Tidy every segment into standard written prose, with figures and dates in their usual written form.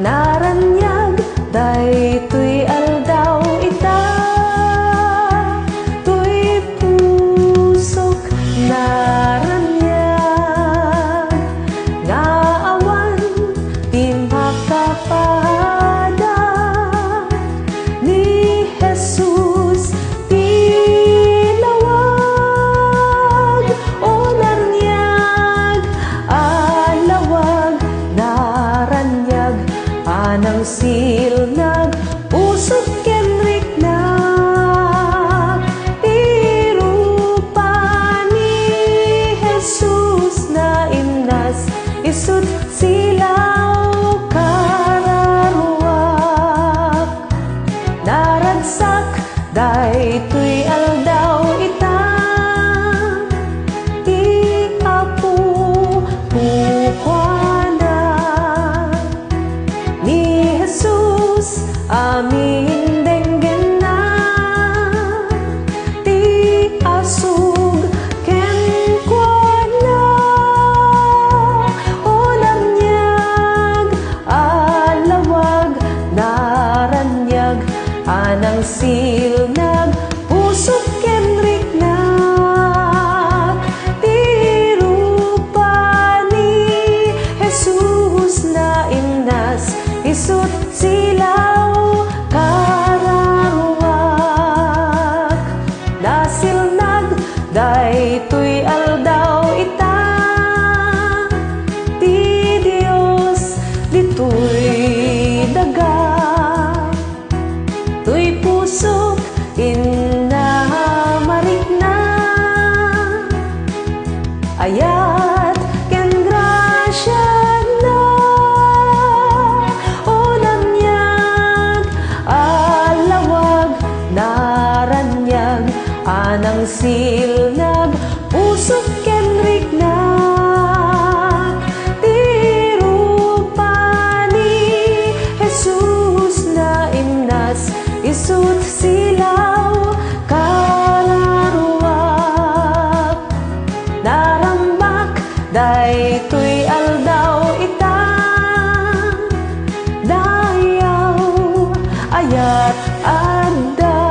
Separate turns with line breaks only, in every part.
Naraniag, daytoy aldaw ita, tuy pusok naraniag, nga awan pinakapada ni Jesus tinawag. O naraniag, alawag, naraniag, anang silnag, usok kenrik na irupa ni Jesus na imnas, isut silaw kararuak. Naragsak, daytoy aldaw ita, ti apu pukwana ni Jesus amin denggen na, ti asug ken kuana. O naraniag, alawag, naraniag, anang silnag, pusok kenrik na tirupa ni Jesus na imnas, isut silaw kararuak. Nasilnag, daytoy aldaw ita, ti Dios ditoy daga, tuy pusok inamarik na, ayat ken grasya na. O naraniag, alawag, naraniag, anang silnag, pusok kenrik na, tirupa ni Jesus na imnas, isut silaw kararuak. Narambak, daytoy aldaw ita, dayaw ayat adda,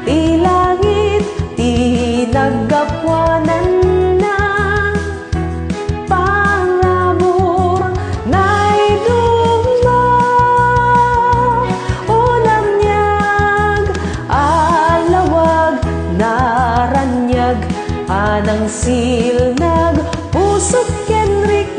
ti langit ti nagapwanan na, pangabor na'y duma. O naraniag, alawag, naraniag, anang silnag, pusok kenrik